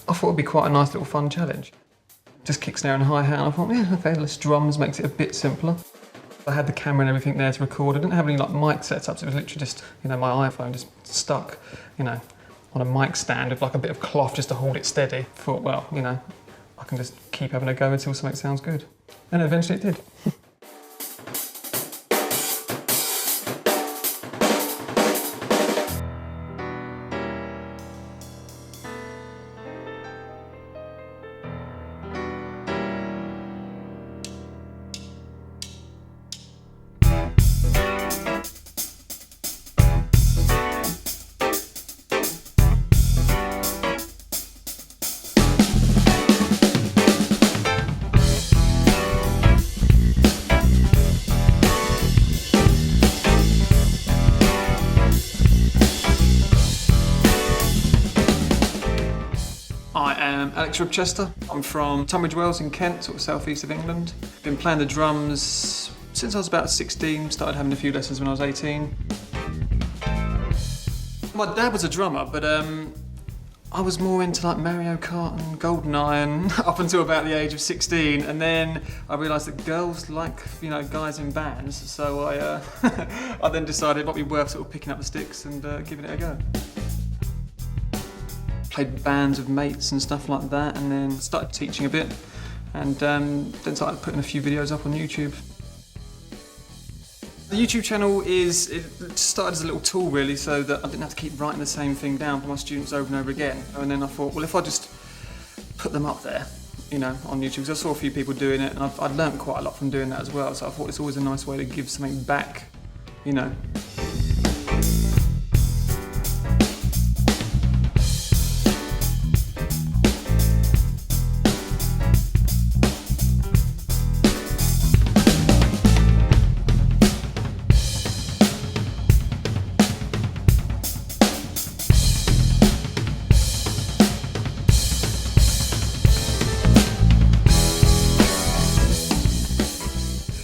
I thought it'd be quite a nice little fun challenge. Just kick, snare and hi-hat, and I thought, yeah, okay, less drums makes it a bit simpler. I had the camera and everything there to record. I didn't have any like mic setups, it was literally just, you know, my iPhone just stuck, you know, on a mic stand with like a bit of cloth just to hold it steady. Thought, well, you know, I can just keep having a go until something sounds good. And eventually it did. I am Alex Ribchester. I'm from Tunbridge Wells in Kent, sort of southeast of England. Been playing the drums since I was about 16, started having a few lessons when I was 18. My dad was a drummer, but I was more into like Mario Kart and GoldenEye and up until about the age of 16, and then I realised that girls like, you know, guys in bands, so I then decided it might be worth sort of picking up the sticks and giving it a go. Played bands with mates and stuff like that, and then started teaching a bit, and then started putting a few videos up on YouTube. The YouTube channel it started as a little tool really, so that I didn't have to keep writing the same thing down for my students over and over again. And then I thought, well, if I just put them up there, you know, on YouTube, because I saw a few people doing it, and I'd learned quite a lot from doing that as well, so I thought it's always a nice way to give something back, you know.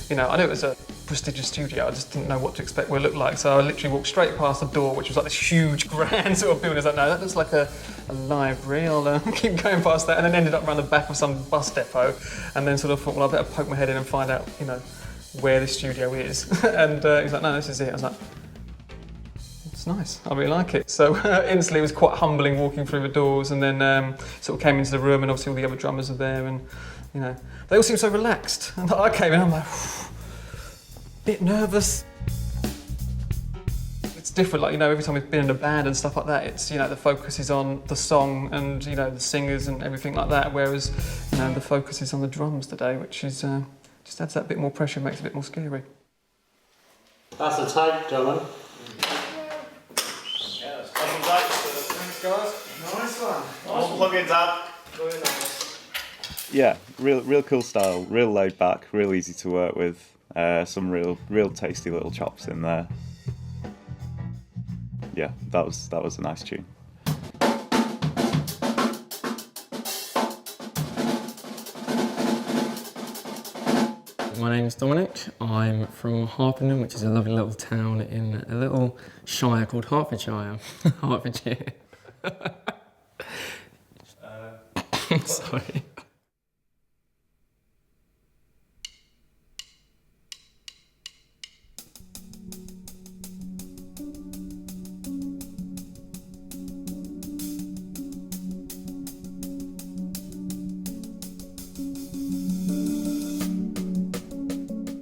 You know, I knew it was a prestigious studio, I just didn't know what to expect what it looked like, so I literally walked straight past the door, which was like this huge, grand sort of building. I was like, no, that looks like a library, I'll keep going past that, and then ended up around the back of some bus depot, and then sort of thought, well, I better poke my head in and find out, you know, where this studio is. And he's like, no, this is it. I was like, it's nice, I really like it. So instantly it was quite humbling walking through the doors, and then sort of came into the room, and obviously all the other drummers are there, and you know, they all seem so relaxed. And I came in, I'm like, bit nervous. It's different, like, you know, every time we've been in a band and stuff like that, it's, you know, the focus is on the song and, you know, the singers and everything like that, whereas, you know, the focus is on the drums today, which is, just adds that bit more pressure, makes it a bit more scary. That's a tape, Dominic. Yeah, that's awesome tape. Thanks, guys. Nice one. All plugins up. Very nice. Yeah, real cool style, real laid back, real easy to work with. Some real tasty little chops in there. Yeah, that was a nice tune. My name's Dominic. I'm from Harpenden, which is a lovely little town in a little shire called Hertfordshire. Hertfordshire. Sorry.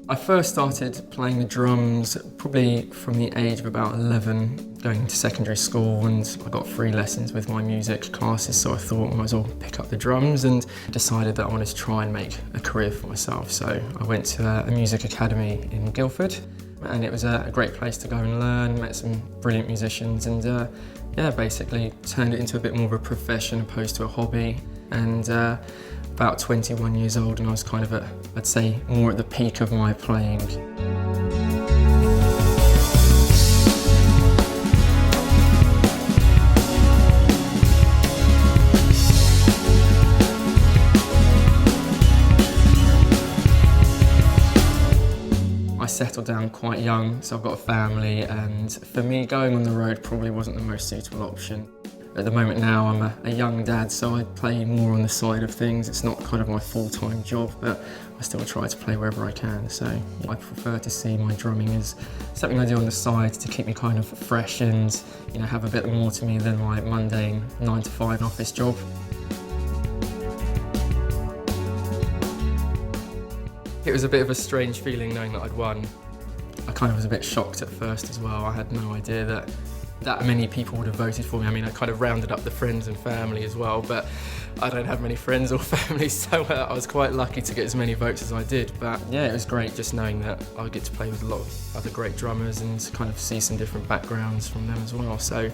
I first started playing the drums probably from the age of about 11, going to secondary school, and I got free lessons with my music classes, so I thought I might as well pick up the drums, and decided that I wanted to try and make a career for myself. So I went to a music academy in Guildford, and it was a great place to go and learn, met some brilliant musicians, and yeah, basically turned it into a bit more of a profession opposed to a hobby. And about 21 years old, and I was kind of at, I'd say, more at the peak of my playing. I set settled down quite young, so I've got a family, and for me going on the road probably wasn't the most suitable option. At the moment now I'm a young dad, so I play more on the side of things. It's not kind of my full-time job, but I still try to play wherever I can. So I prefer to see my drumming as something I do on the side to keep me kind of fresh and, you know, have a bit more to me than my mundane 9-to-5 office job. It was a bit of a strange feeling knowing that I'd won. I kind of was a bit shocked at first as well. I had no idea that many people would have voted for me. I mean, I kind of rounded up the friends and family as well, but I don't have many friends or family, so I was quite lucky to get as many votes as I did. But yeah, it was great just knowing that I would get to play with a lot of other great drummers and kind of see some different backgrounds from them as well. So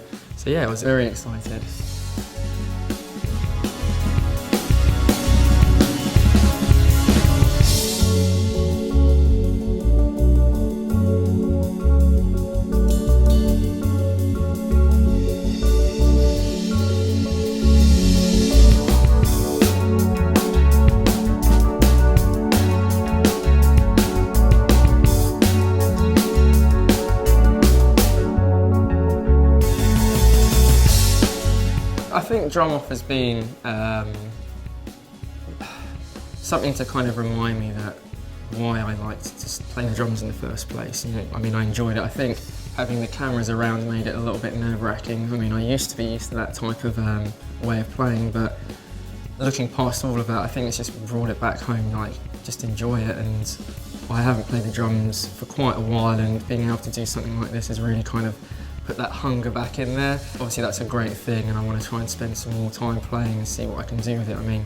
yeah, I was very excited. I think drum off has been something to kind of remind me that why I liked just playing the drums in the first place. You know, I mean, I enjoyed it. I think having the cameras around made it a little bit nerve-wracking. I mean, I used to be used to that type of way of playing, but looking past all of that, I think it's just brought it back home, like, just enjoy it. And I haven't played the drums for quite a while, and being able to do something like this has really kind of put that hunger back in there. Obviously that's a great thing, and I want to try and spend some more time playing and see what I can do with it. I mean,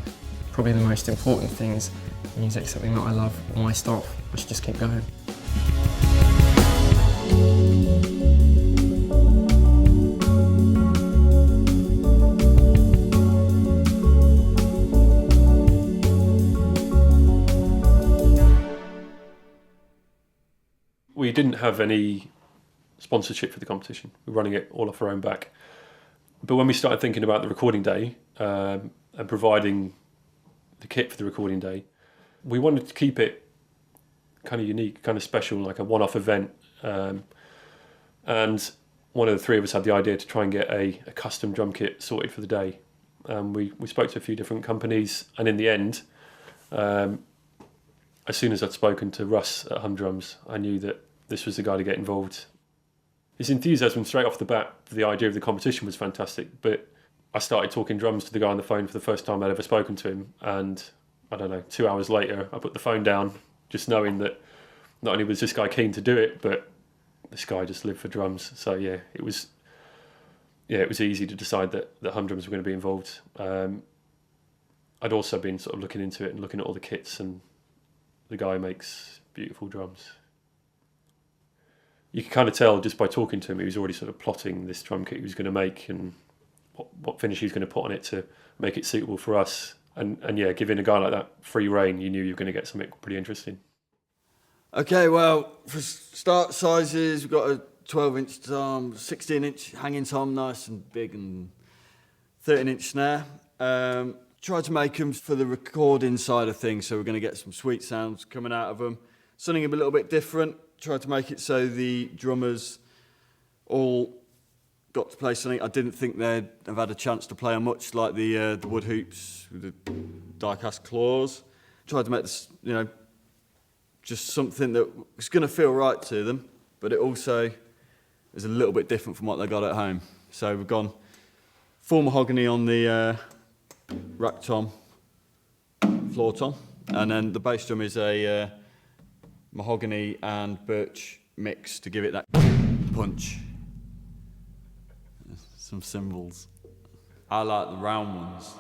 probably the most important thing is music's something that I love. Why stop? I should just keep going. We didn't have any sponsorship for the competition. We're running it all off our own back. But when we started thinking about the recording day and providing the kit for the recording day, we wanted to keep it kind of unique, kind of special, like a one-off event. And one of the three of us had the idea to try and get a custom drum kit sorted for the day. We spoke to a few different companies, and in the end, as soon as I'd spoken to Russ at Humdrums, I knew that this was the guy to get involved. His enthusiasm straight off the bat for the idea of the competition was fantastic, but I started talking drums to the guy on the phone for the first time I'd ever spoken to him, and I don't know, 2 hours later I put the phone down, just knowing that not only was this guy keen to do it, but this guy just lived for drums. So yeah, it was easy to decide that Humdrums were going to be involved. I'd also been sort of looking into it and looking at all the kits, and the guy makes beautiful drums. You could kind of tell just by talking to him, he was already sort of plotting this drum kit he was going to make and what finish he was going to put on it to make it suitable for us. And yeah, giving a guy like that free rein, you knew you were going to get something pretty interesting. Okay, well, for start sizes, we've got a 12-inch tom, 16-inch hanging tom, nice and big, and 13-inch snare. Tried to make them for the recording side of things, so we're going to get some sweet sounds coming out of them. Something a little bit different. Tried to make it so the drummers all got to play something I didn't think they'd have had a chance to play on much, like the wood hoops with the die-cast claws. Tried to make this, you know, just something that was going to feel right to them, but it also is a little bit different from what they got at home. So we've gone full mahogany on the rack tom, floor tom, and then the bass drum is a mahogany and birch mix to give it that punch. Some cymbals. I like the round ones.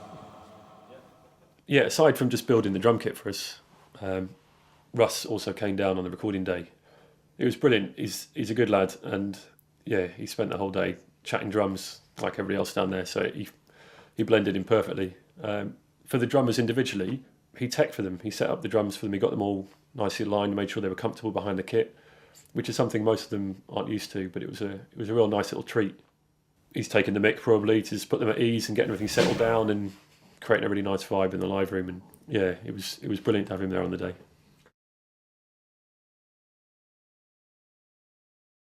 Yeah, aside from just building the drum kit for us, Russ also came down on the recording day. It was brilliant. He's a good lad, and yeah, he spent the whole day chatting drums like everybody else down there, so he blended in perfectly. For the drummers individually, he teched for them. He set up the drums for them. He got them all nicely aligned, made sure they were comfortable behind the kit, which is something most of them aren't used to, but it was a real nice little treat. He's taken the mick probably to just put them at ease and getting everything settled down and creating a really nice vibe in the live room. And yeah, it was brilliant to have him there on the day.